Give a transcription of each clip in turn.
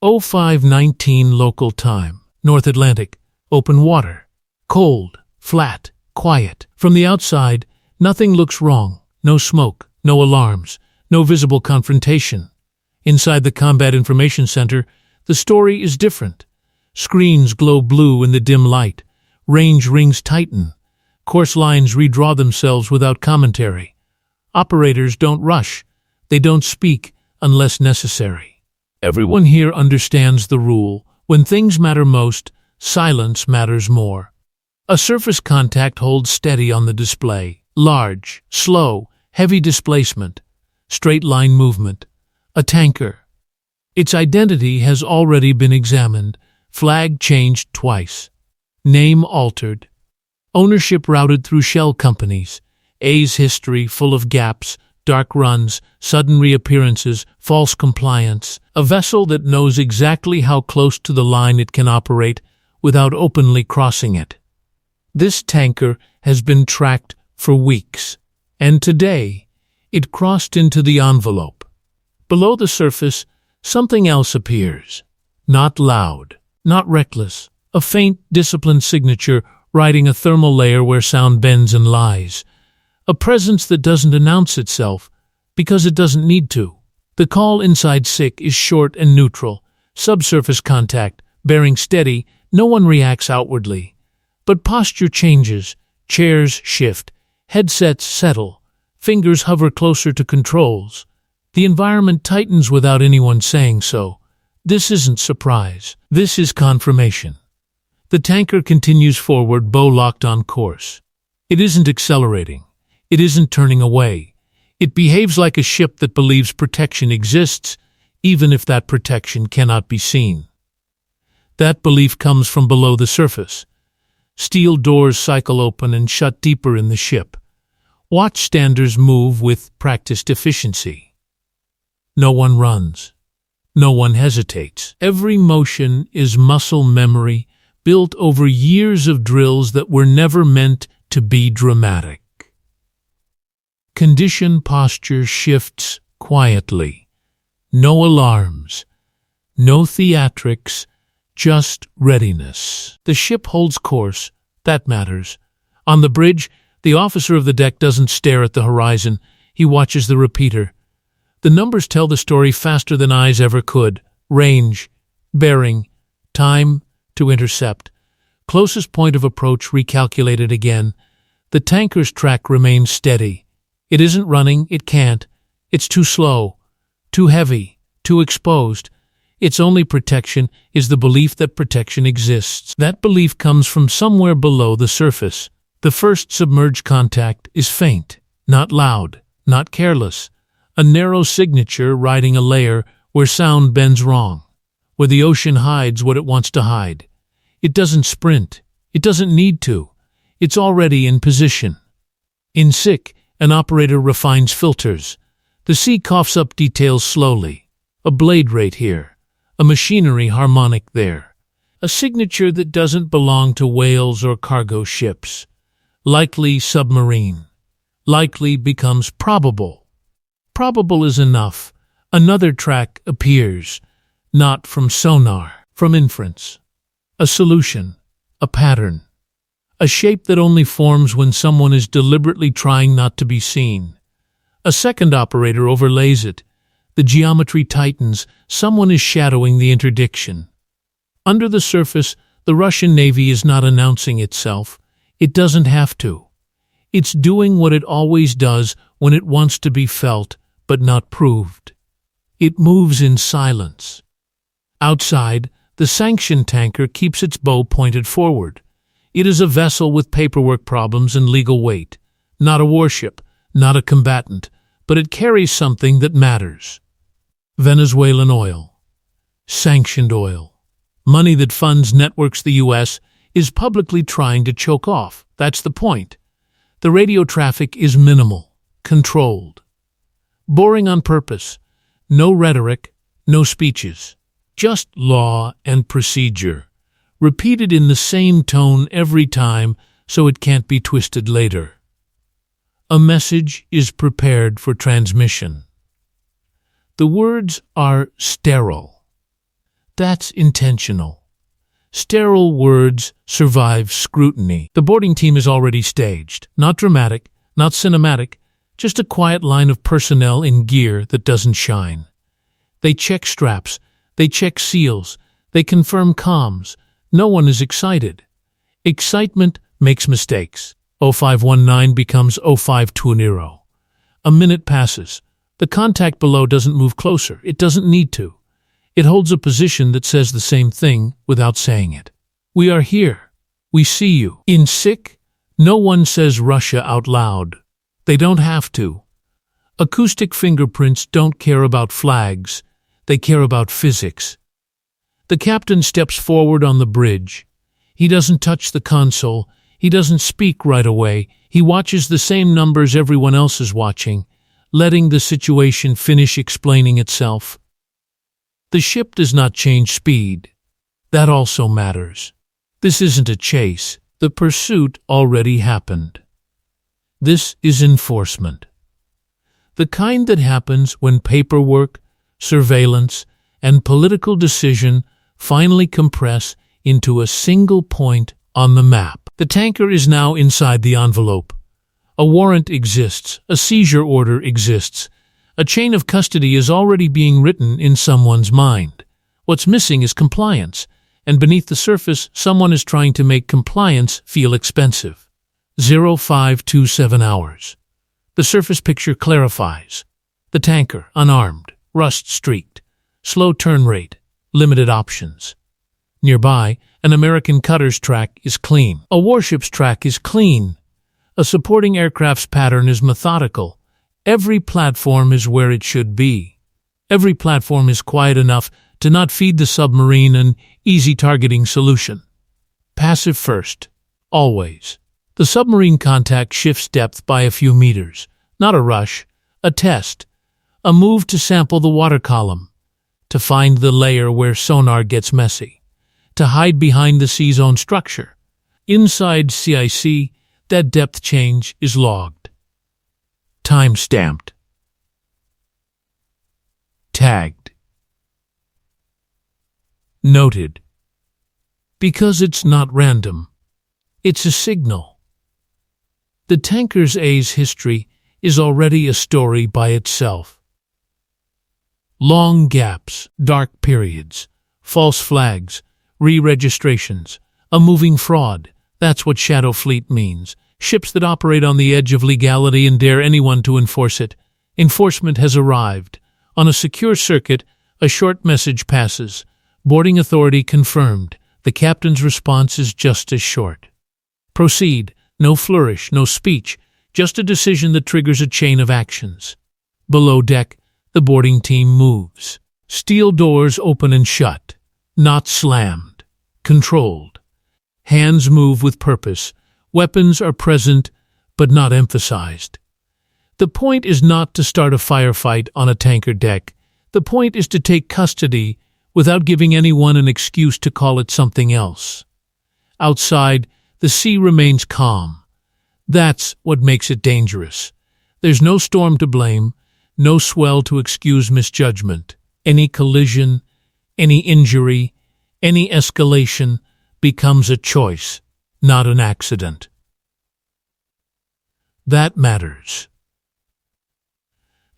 05:19 local time, North Atlantic, open water. Cold, flat, quiet. From the outside, nothing looks wrong. No smoke, no alarms, no visible confrontation. Inside the Combat Information Center, the story is different. Screens glow blue in the dim light. Range rings tighten. Course lines redraw themselves without commentary. Operators don't rush. They don't speak unless necessary. Everyone here understands the rule. When things matter most, silence matters more. A surface contact holds steady on the display. Large, slow, heavy displacement. Straight line movement. A tanker. Its identity has already been examined. Flag changed twice. Name altered. Ownership routed through shell companies. A's history full of gaps, dark runs, sudden reappearances, false compliance. A vessel that knows exactly how close to the line it can operate without openly crossing it. This tanker has been tracked for weeks, and today it crossed into the envelope. Below the surface, something else appears. Not loud, not reckless, a faint, disciplined signature riding a thermal layer where sound bends and lies. A presence that doesn't announce itself because it doesn't need to. The call inside SIC is short and neutral. Subsurface contact, bearing steady, no one reacts outwardly. But posture changes, chairs shift, headsets settle, fingers hover closer to controls. The environment tightens without anyone saying so. This isn't surprise. This is confirmation. The tanker continues forward, bow locked on course. It isn't accelerating. It isn't turning away. It behaves like a ship that believes protection exists, even if that protection cannot be seen. That belief comes from below the surface. Steel doors cycle open and shut deeper in the ship. Watchstanders move with practiced efficiency. No one runs. No one hesitates. Every motion is muscle memory built over years of drills that were never meant to be dramatic. Condition posture shifts quietly. No alarms. No theatrics. Just readiness. The ship holds course. That matters. On the bridge, the officer of the deck doesn't stare at the horizon. He watches the repeater. The numbers tell the story faster than eyes ever could. Range, bearing, time to intercept. Closest point of approach recalculated again. The tanker's track remains steady. It isn't running, it can't. It's too slow, too heavy, too exposed. Its only protection is the belief that protection exists. That belief comes from somewhere below the surface. The first submerged contact is faint, not loud, not careless. A narrow signature riding a layer where sound bends wrong, where the ocean hides what it wants to hide. It doesn't sprint. It doesn't need to. It's already in position. In SIC, an operator refines filters. The sea coughs up details slowly. A blade rate here. A machinery harmonic there. A signature that doesn't belong to whales or cargo ships. Likely submarine. Likely becomes probable. Probable is enough. Another track appears. Not from sonar, from inference. A solution. A pattern. A shape that only forms when someone is deliberately trying not to be seen. A second operator overlays it. The geometry tightens. Someone is shadowing the interdiction. Under the surface, the Russian Navy is not announcing itself. It doesn't have to. It's doing what it always does when it wants to be felt, but not proved. It moves in silence. Outside, the sanctioned tanker keeps its bow pointed forward. It is a vessel with paperwork problems and legal weight. Not a warship, not a combatant, but it carries something that matters. Venezuelan oil. Sanctioned oil. Money that funds networks the U.S. is publicly trying to choke off. That's the point. The radio traffic is minimal, controlled. Boring on purpose. No rhetoric, no speeches. Just law and procedure. Repeated in the same tone every time so it can't be twisted later. A message is prepared for transmission. The words are sterile. That's intentional. Sterile words survive scrutiny. The boarding team is already staged. Not dramatic, not cinematic, just a quiet line of personnel in gear that doesn't shine. They check straps, they check seals, they confirm comms. No one is excited. Excitement makes mistakes. 0519 becomes 0520. A minute passes. The contact below doesn't move closer. It doesn't need to. It holds a position that says the same thing without saying it. We are here. We see you. In SIC, no one says Russia out loud. They don't have to. Acoustic fingerprints don't care about flags. They care about physics. The captain steps forward on the bridge. He doesn't touch the console. He doesn't speak right away. He watches the same numbers everyone else is watching, letting the situation finish explaining itself. The ship does not change speed. That also matters. This isn't a chase. The pursuit already happened. This is enforcement. The kind that happens when paperwork, surveillance, and political decision finally compress into a single point on the map. The tanker is now inside the envelope. A warrant exists. A seizure order exists. A chain of custody is already being written in someone's mind. What's missing is compliance, and beneath the surface, someone is trying to make compliance feel expensive. 0527 hours. The surface picture clarifies. The tanker, unarmed, rust-streaked, slow turn rate, limited options. Nearby, an American cutter's track is clean. A warship's track is clean. A supporting aircraft's pattern is methodical. Every platform is where it should be. Every platform is quiet enough to not feed the submarine an easy targeting solution. Passive first. Always. The submarine contact shifts depth by a few meters. Not a rush. A test. A move to sample the water column. To find the layer where sonar gets messy. To hide behind the sea's own structure. Inside CIC, that depth change is logged. Time-stamped. Tagged. Noted. Because it's not random. It's a signal. The tanker's A's history is already a story by itself. Long gaps, dark periods, false flags, re-registrations, a moving fraud. That's what Shadow Fleet means. Ships that operate on the edge of legality and dare anyone to enforce it. Enforcement has arrived. On a secure circuit, a short message passes. Boarding authority confirmed. The captain's response is just as short. Proceed. No flourish, no speech. Just a decision that triggers a chain of actions. Below deck, the boarding team moves. Steel doors open and shut. Not slammed. Controlled. Hands move with purpose. Weapons are present, but not emphasized. The point is not to start a firefight on a tanker deck. The point is to take custody without giving anyone an excuse to call it something else. Outside, the sea remains calm. That's what makes it dangerous. There's no storm to blame, no swell to excuse misjudgment. Any collision, any injury, any escalation becomes a choice, not an accident. That matters.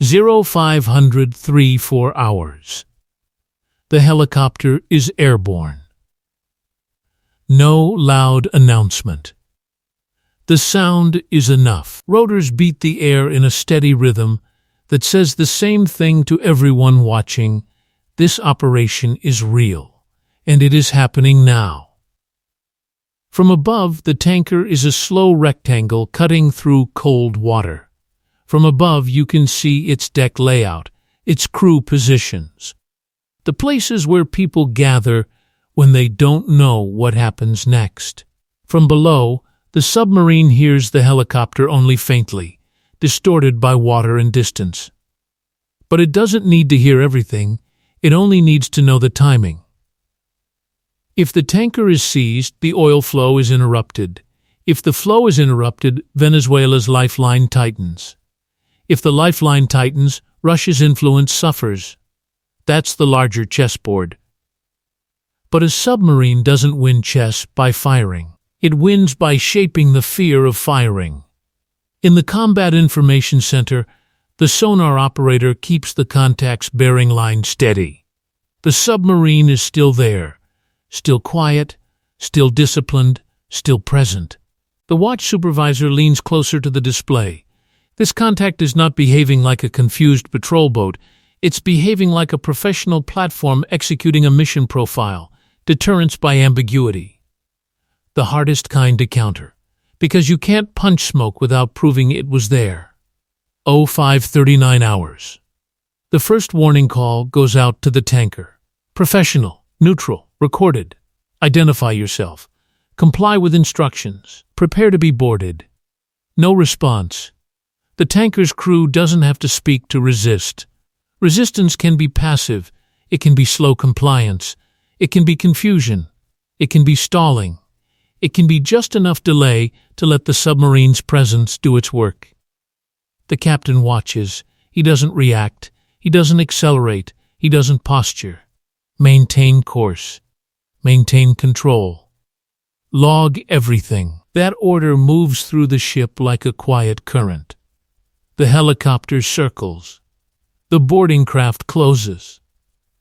0534 hours. The helicopter is airborne. No loud announcement. The sound is enough. Rotors beat the air in a steady rhythm that says the same thing to everyone watching. This operation is real, and it is happening now. From above, the tanker is a slow rectangle cutting through cold water. From above, you can see its deck layout, its crew positions. The places where people gather when they don't know what happens next. From below, the submarine hears the helicopter only faintly, distorted by water and distance. But it doesn't need to hear everything, it only needs to know the timing. If the tanker is seized, the oil flow is interrupted. If the flow is interrupted, Venezuela's lifeline tightens. If the lifeline tightens, Russia's influence suffers. That's the larger chessboard. But a submarine doesn't win chess by firing. It wins by shaping the fear of firing. In the Combat Information Center, the sonar operator keeps the contact's bearing line steady. The submarine is still there, still quiet, still disciplined, still present. The watch supervisor leans closer to the display. This contact is not behaving like a confused patrol boat. It's behaving like a professional platform executing a mission profile, deterrence by ambiguity. The hardest kind to counter, because you can't punch smoke without proving it was there. 05:39 hours. The first warning call goes out to the tanker. Professional, neutral, recorded. Identify yourself. Comply with instructions. Prepare to be boarded. No response. The tanker's crew doesn't have to speak to resist. Resistance can be passive. It can be slow compliance. It can be confusion. It can be stalling. It can be just enough delay to let the submarine's presence do its work. The captain watches. He doesn't react. He doesn't accelerate. He doesn't posture. Maintain course. Maintain control. Log everything. That order moves through the ship like a quiet current. The helicopter circles. The boarding craft closes.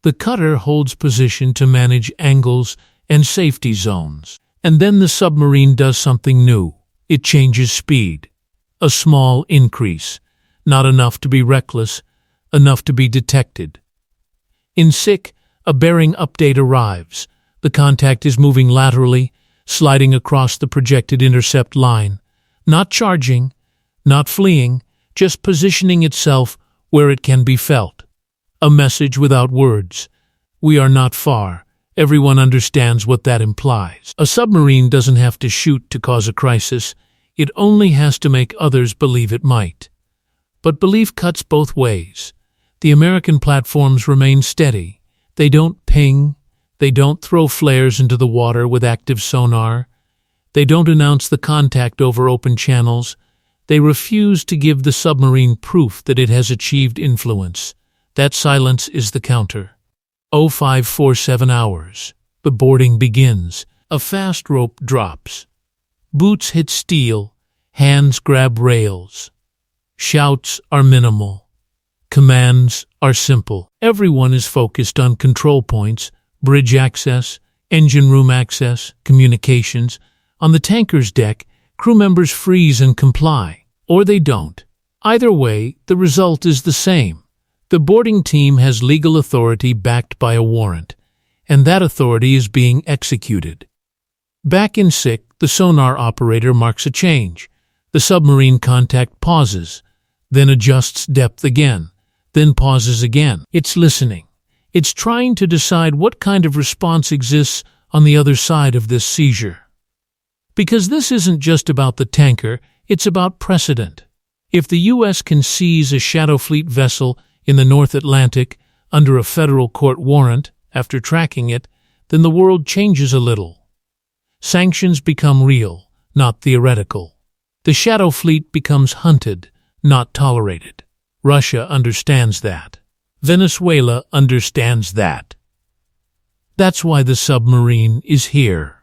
The cutter holds position to manage angles and safety zones. And then the submarine does something new. It changes speed. A small increase. Not enough to be reckless, enough to be detected. In SIC, a bearing update arrives. The contact is moving laterally, sliding across the projected intercept line. Not charging, not fleeing, just positioning itself where it can be felt. A message without words. We are not far. Everyone understands what that implies. A submarine doesn't have to shoot to cause a crisis. It only has to make others believe it might. But belief cuts both ways. The American platforms remain steady. They don't ping. They don't throw flares into the water with active sonar. They don't announce the contact over open channels. They refuse to give the submarine proof that it has achieved influence. That silence is the counter. 05:47 hours. The boarding begins. A fast rope drops. Boots hit steel. Hands grab rails. Shouts are minimal. Commands are simple. Everyone is focused on control points, bridge access, engine room access, communications. On the tanker's deck, crew members freeze and comply, or they don't. Either way, the result is the same. The boarding team has legal authority backed by a warrant, and that authority is being executed. Back in SIC, the sonar operator marks a change. The submarine contact pauses, then adjusts depth again, then pauses again. It's listening. It's trying to decide what kind of response exists on the other side of this seizure. Because this isn't just about the tanker, it's about precedent. If the U.S. can seize a Shadow Fleet vessel in the North Atlantic under a federal court warrant after tracking it, then the world changes a little. Sanctions become real, not theoretical. The Shadow Fleet becomes hunted, not tolerated. Russia understands that. Venezuela understands that. That's why the submarine is here.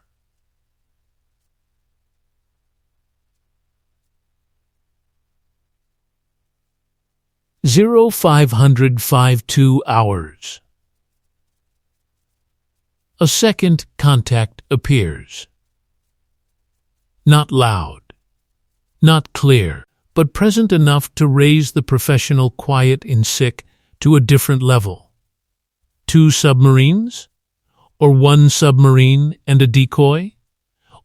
0552 hours. A second contact appears. Not loud, not clear, but present enough to raise the professional quiet in SIC to a different level. 2 submarines? Or 1 submarine and a decoy?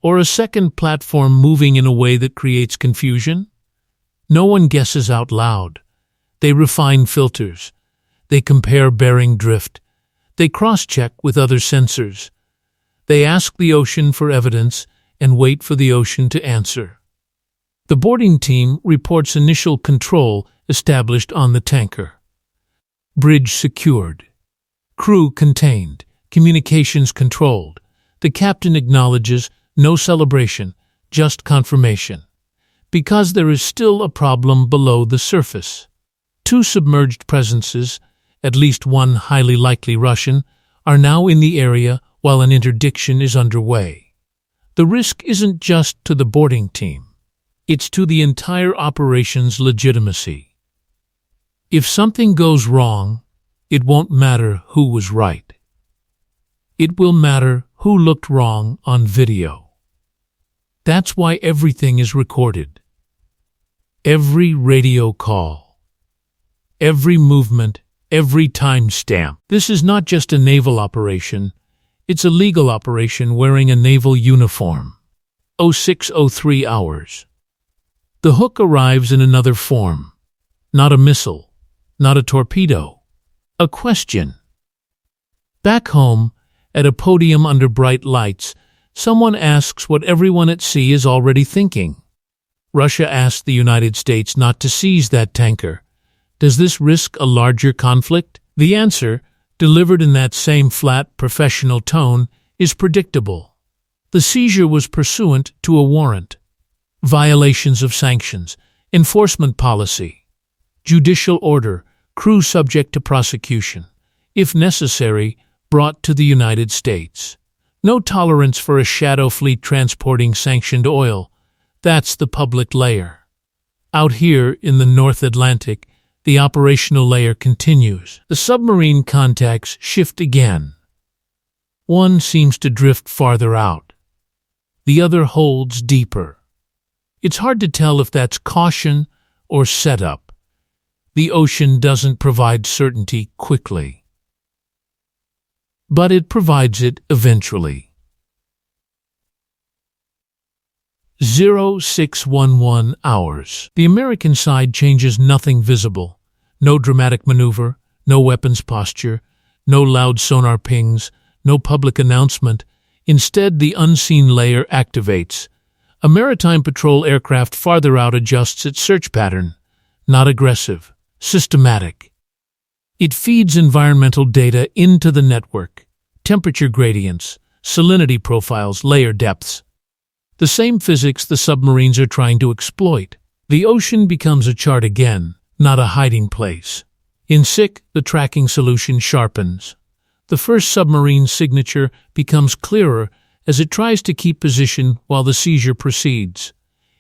Or a second platform moving in a way that creates confusion? No one guesses out loud. They refine filters. They compare bearing drift. They cross-check with other sensors. They ask the ocean for evidence and wait for the ocean to answer. The boarding team reports initial control established on the tanker. Bridge secured. Crew contained. Communications controlled. The captain acknowledges no celebration, just confirmation. Because there is still a problem below the surface. 2 submerged presences, at least one highly likely Russian, are now in the area while an interdiction is underway. The risk isn't just to the boarding team. It's to the entire operation's legitimacy. If something goes wrong, it won't matter who was right. It will matter who looked wrong on video. That's why everything is recorded. Every radio call, every movement, every timestamp. This is not just a naval operation, it's a legal operation wearing a naval uniform. 0603 hours. The hook arrives in another form. Not a missile, not a torpedo, a question. Back home, at a podium under bright lights, someone asks what everyone at sea is already thinking. Russia asked the United States not to seize that tanker. Does this risk a larger conflict? The answer, delivered in that same flat, professional tone, is predictable. The seizure was pursuant to a warrant. Violations of sanctions, enforcement policy, judicial order, crew subject to prosecution, if necessary, brought to the United States. No tolerance for a shadow fleet transporting sanctioned oil. That's the public layer. Out here in the North Atlantic, the operational layer continues. The submarine contacts shift again. One seems to drift farther out. The other holds deeper. It's hard to tell if that's caution or setup. The ocean doesn't provide certainty quickly, but it provides it eventually. 0611 hours. The American side changes nothing visible. No dramatic maneuver, no weapons posture, no loud sonar pings, no public announcement. Instead, the unseen layer activates. A maritime patrol aircraft farther out adjusts its search pattern. Not aggressive, systematic. It feeds environmental data into the network. Temperature gradients, salinity profiles, layer depths. The same physics the submarines are trying to exploit. The ocean becomes a chart again, not a hiding place. In SIC, the tracking solution sharpens. The first submarine signature becomes clearer as it tries to keep position while the seizure proceeds.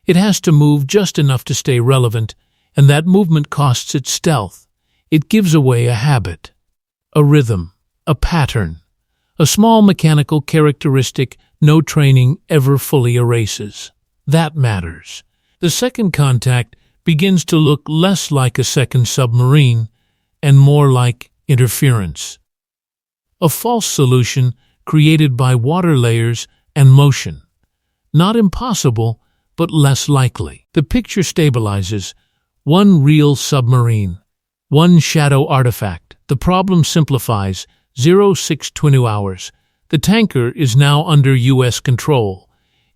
It has to move just enough to stay relevant, and that movement costs it stealth. It gives away a habit, a rhythm, a pattern, a small mechanical characteristic no training ever fully erases. That matters. The second contact begins to look less like a second submarine and more like interference. A false solution created by water layers and motion. Not impossible, but less likely. The picture stabilizes. One real submarine. One shadow artifact. The problem simplifies. 0620 hours. The tanker is now under U.S. control.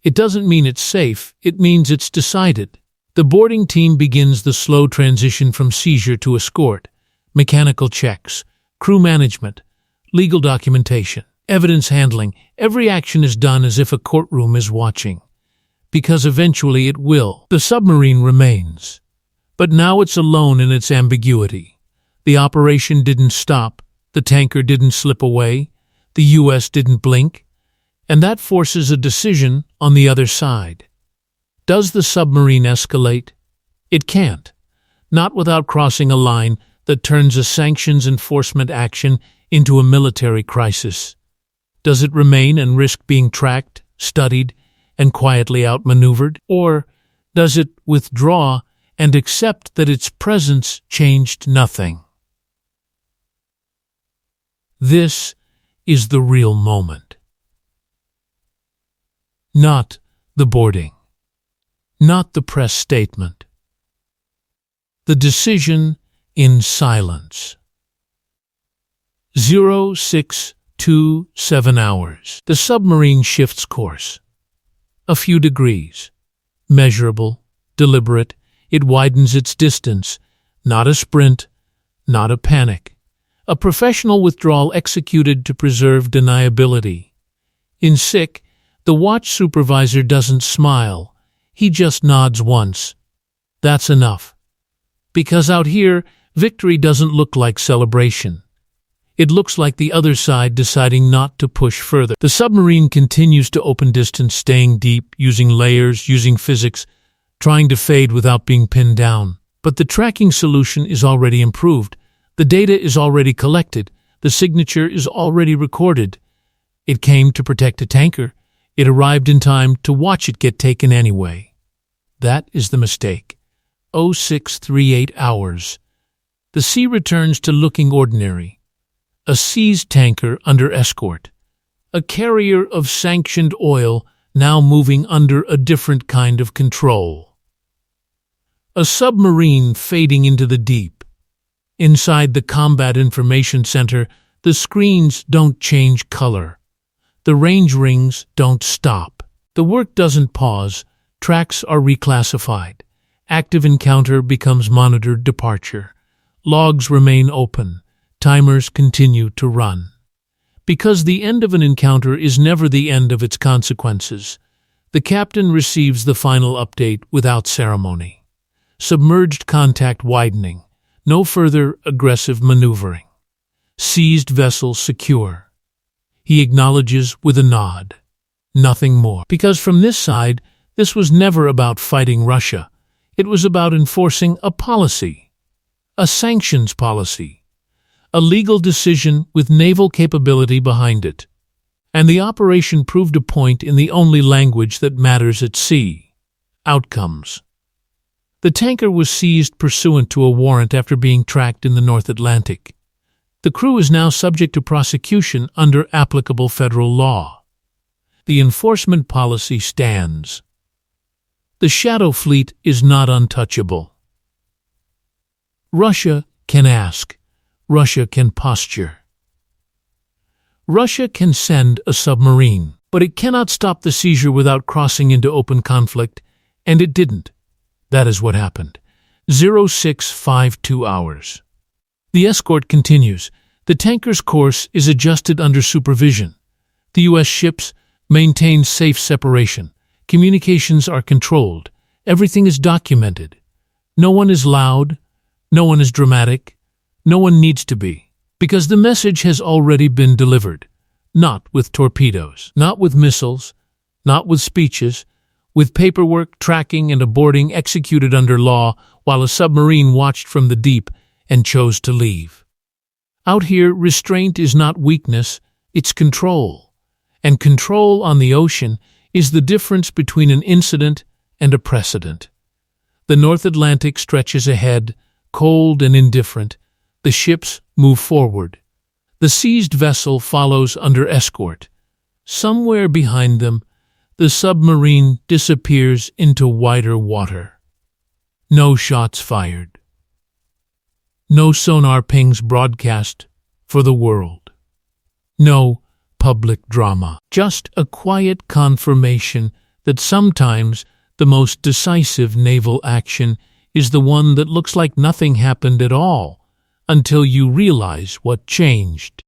It doesn't mean it's safe, it means it's decided. The boarding team begins the slow transition from seizure to escort, mechanical checks, crew management, legal documentation, evidence handling. Every action is done as if a courtroom is watching. Because eventually it will. The submarine remains. But now it's alone in its ambiguity. The operation didn't stop, the tanker didn't slip away, the U.S. didn't blink, and that forces a decision on the other side. Does the submarine escalate? It can't. Not without crossing a line that turns a sanctions enforcement action into a military crisis. Does it remain and risk being tracked, studied, and quietly outmaneuvered? Or does it withdraw and accept that its presence changed nothing? This is the real moment. Not the boarding. Not the press statement. The decision in silence. 0627 hours. The submarine shifts course. A few degrees. Measurable, deliberate, it widens its distance. Not a sprint, not a panic. A professional withdrawal executed to preserve deniability. In SIC, the watch supervisor doesn't smile. He just nods once. That's enough. Because out here, victory doesn't look like celebration. It looks like the other side deciding not to push further. The submarine continues to open distance, staying deep, using layers, using physics, trying to fade without being pinned down. But the tracking solution is already improved. The data is already collected. The signature is already recorded. It came to protect a tanker. It arrived in time to watch it get taken anyway. That is the mistake. 0638 hours. The sea returns to looking ordinary. A seized tanker under escort. A carrier of sanctioned oil now moving under a different kind of control. A submarine fading into the deep. Inside the Combat Information Center, the screens don't change color. The range rings don't stop. The work doesn't pause. Tracks are reclassified. Active encounter becomes monitored departure. Logs remain open. Timers continue to run. Because the end of an encounter is never the end of its consequences, the captain receives the final update without ceremony. Submerged contact widening. No further aggressive maneuvering. Seized vessel secure. He acknowledges with a nod. Nothing more. Because from this side, this was never about fighting Russia. It was about enforcing a policy. A sanctions policy. A legal decision with naval capability behind it. And the operation proved a point in the only language that matters at sea. Outcomes. The tanker was seized pursuant to a warrant after being tracked in the North Atlantic. The crew is now subject to prosecution under applicable federal law. The enforcement policy stands. The Shadow Fleet is not untouchable. Russia can ask. Russia can posture. Russia can send a submarine, but it cannot stop the seizure without crossing into open conflict, and it didn't. That is what happened. 0652 hours. The escort continues. The tanker's course is adjusted under supervision. The U.S. ships maintain safe separation. Communications are controlled. Everything is documented. No one is loud. No one is dramatic. No one needs to be. Because the message has already been delivered. Not with torpedoes. Not with missiles. Not with speeches. With paperwork, tracking, and aborting executed under law while a submarine watched from the deep and chose to leave. Out here, restraint is not weakness, it's control. And control on the ocean is the difference between an incident and a precedent. The North Atlantic stretches ahead, cold and indifferent. The ships move forward. The seized vessel follows under escort. Somewhere behind them, the submarine disappears into wider water. No shots fired. No sonar pings broadcast for the world. No public drama. Just a quiet confirmation that sometimes the most decisive naval action is the one that looks like nothing happened at all until you realize what changed.